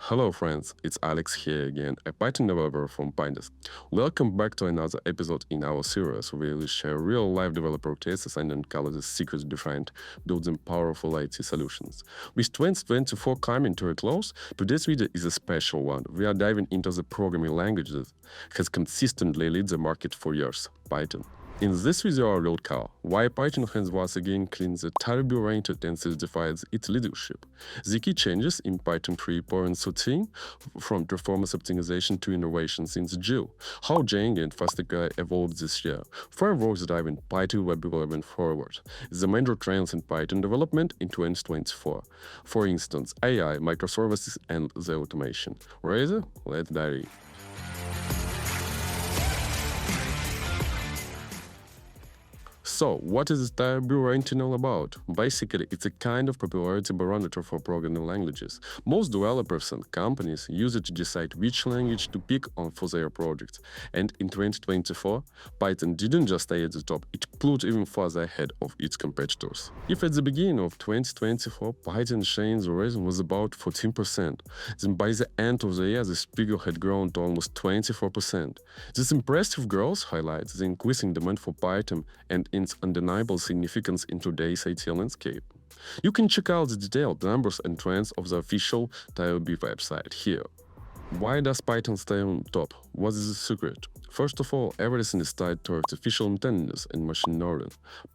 Hello friends, it's Alex here again, a Python developer from Pynest. Welcome back to another episode in our series where we share real-life developer cases and uncover the secrets behind building powerful IT solutions. With 2024 coming to a close, today's video is a special one. We are diving into the programming language that has consistently led the market for years, Python. In this video, I will cover why Python has once again cleaned the TIOBE and solidified its leadership, the key changes in Python 3.13 from performance optimization to innovations in the GIL, how Django and FastAPI evolved this year, frameworks driving Python web development forward, the major trends in Python development in 2024, for instance, AI, microservices, and the automation. Ready? Let's dive in. So, what is TIOBE ranking all about? Basically, it's a kind of popularity barometer for programming languages. Most developers and companies use it to decide which language to pick on for their projects. And in 2024, Python didn't just stay at the top, it flew even further ahead of its competitors. If at the beginning of 2024, Python share's rating was about 14%, then by the end of the year, this figure had grown to almost 24%. This impressive growth highlights the increasing demand for Python and its undeniable significance in today's IT landscape. You can check out the detailed numbers and trends of the official TIOBE website here. Why does Python stay on top? What is the secret? First of all, everything is tied to artificial intelligence and machine learning.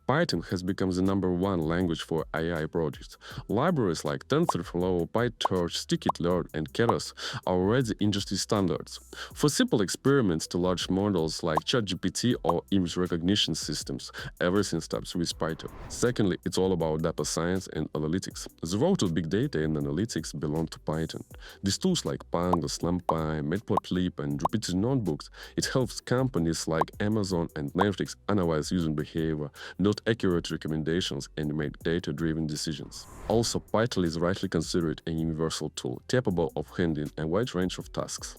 Python has become the #1 language for AI projects. Libraries like TensorFlow, PyTorch, Scikit-learn, and Keras are already industry standards. For simple experiments to large models like ChatGPT or image recognition systems, everything starts with Python. Secondly, it's all about data science and analytics. The road to big data and analytics belong to Python. These tools like Pandas, NumPy, Matplotlib, and Jupyter Notebooks, it helps companies like Amazon and Netflix analyze user behavior, build accurate recommendations, and make data-driven decisions. Also, Python is rightly considered a universal tool, capable of handling a wide range of tasks.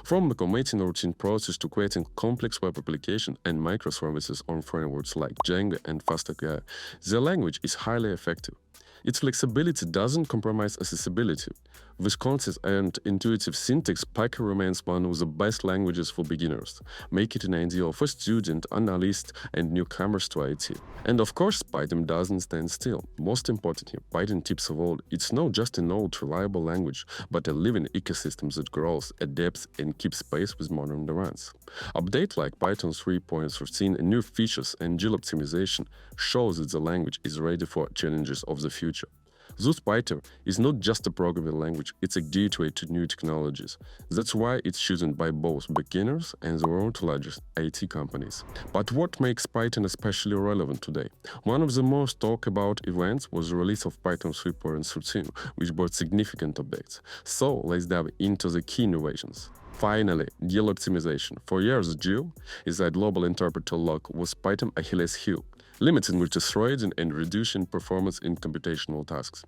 From automating a routine process to creating complex web applications and microservices on frameworks like Django and FastAPI, the language is highly effective. Its flexibility doesn't compromise accessibility. With conscious and intuitive syntax, Python remains one of the best languages for beginners, making it an ideal for students, analysts, and newcomers to IT. And of course, Python doesn't stand still. Most importantly, Python tips of all, it's not just an old, reliable language, but a living ecosystem that grows, adapts, and keeps pace with modern demands. Updates like Python 3.13 and new features and GIL optimization shows that the language is ready for challenges of the future. Thus, Python is not just a programming language, it's a gateway to new technologies. That's why it's chosen by both beginners and the world's largest IT companies. But what makes Python especially relevant today? One of the most talked about events was the release of Python 3.13, which brought significant updates. So, let's dive into the key innovations. Finally, GIL optimization. For years, GIL, is a global interpreter lock, was Python Achilles heel, limiting multithreading and reducing performance in computational tasks.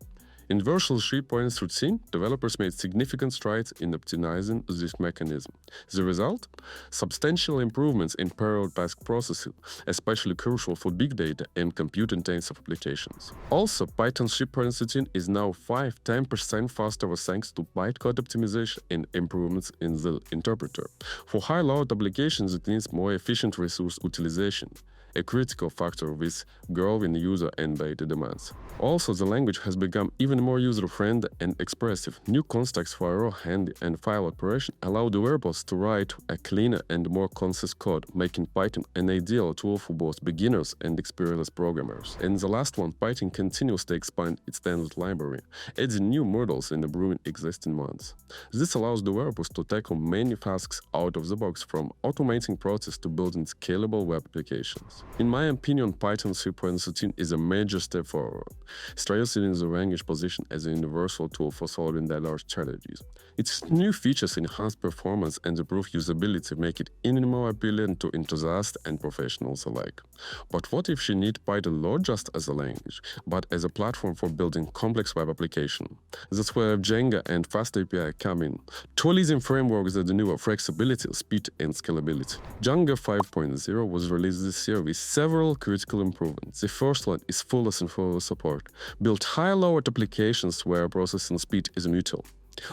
In version 3.13, developers made significant strides in optimizing this mechanism. The result? Substantial improvements in parallel task processing, especially crucial for big data and compute-intensive applications. Also, Python 3.13 is now 5–10% faster thanks to bytecode optimization and improvements in the interpreter. For high-load applications, it needs more efficient resource utilization, a critical factor with growing user and data demands. Also, the language has become even more user-friendly and expressive. New constructs for error handling and file operation allow developers to write a cleaner and more concise code, making Python an ideal tool for both beginners and experienced programmers. And the last one, Python continues to expand its standard library, adding new models and improving existing ones. This allows developers to tackle many tasks out of the box, from automating process to building scalable web applications. In my opinion, Python 3.13 is a major step forward, strengthening the language position as a universal tool for solving large challenges. Its new features enhance performance and improve usability, make it even more appealing to enthusiasts and professionals alike. But what if you need Python not just as a language, but as a platform for building complex web applications? That's where Django and FastAPI come in, two leading frameworks that deliver flexibility, speed, and scalability. Django 5.0 was released this year with several critical improvements. The first one is full asynchronous support. Build high-load applications where processing speed is mutual.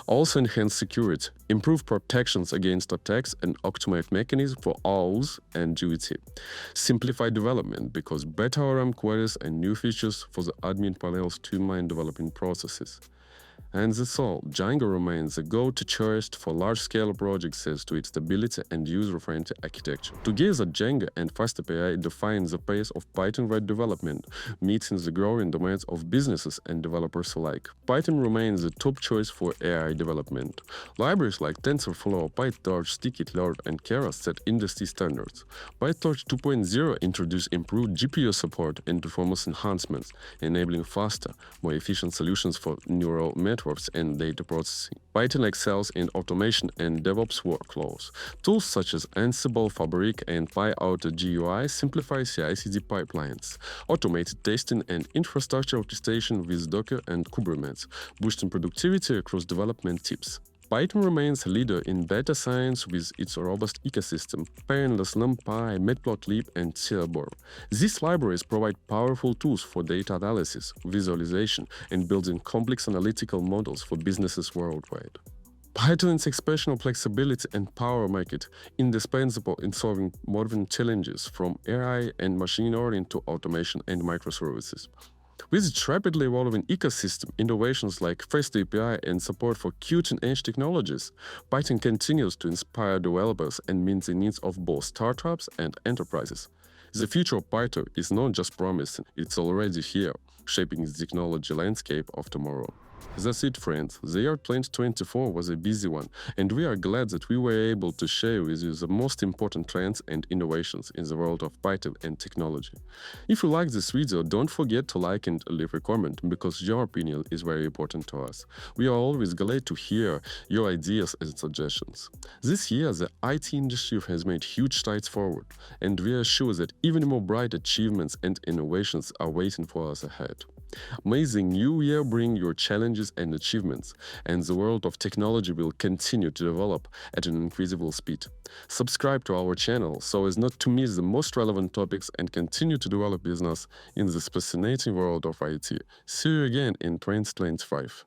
Also enhance security, improve protections against attacks, and automate mechanisms for owls and duty. Simplify development because better ORM queries and new features for the admin panel streamline developing processes. And that's all. Django remains the go-to choice for large-scale projects thanks to its stability and user-friendly architecture. Together, Django and FastAPI define the pace of Python-wide development, meeting the growing demands of businesses and developers alike. Python remains the top choice for AI development. Libraries like TensorFlow, PyTorch, Scikit-learn, and Keras set industry standards. PyTorch 2.0 introduced improved GPU support and performance enhancements, enabling faster, more efficient solutions for neural networks and data processing. Python excels in automation and DevOps workflows. Tools such as Ansible, Fabric, and PyAuto GUI simplify CI/CD pipelines, automated testing, and infrastructure orchestration with Docker and Kubernetes, boosting productivity across development teams. Python remains a leader in data science with its robust ecosystem, Pandas, NumPy, Matplotlib, and TIOBE. These libraries provide powerful tools for data analysis, visualization, and building complex analytical models for businesses worldwide. Python's exceptional flexibility and power make it indispensable in solving modern challenges from AI and machine learning to automation and microservices. With its rapidly evolving ecosystem, innovations like FastAPI and support for cutting-edge technologies, Python continues to inspire developers and meet the needs of both startups and enterprises. The future of Python is not just promising, it's already here, shaping the technology landscape of tomorrow. That's it, friends. The year 2024 was a busy one, and we are glad that we were able to share with you the most important trends and innovations in the world of Python and technology. If you like this video, don't forget to like and leave a comment, because your opinion is very important to us. We are always glad to hear your ideas and suggestions. This year, the IT industry has made huge strides forward, and we are sure that even more bright achievements and innovations are waiting for us ahead. May the new year bring your challenges and achievements, and the world of technology will continue to develop at an incredible speed. Subscribe to our channel so as not to miss the most relevant topics and continue to develop business in this fascinating world of IT. See you again in 2025.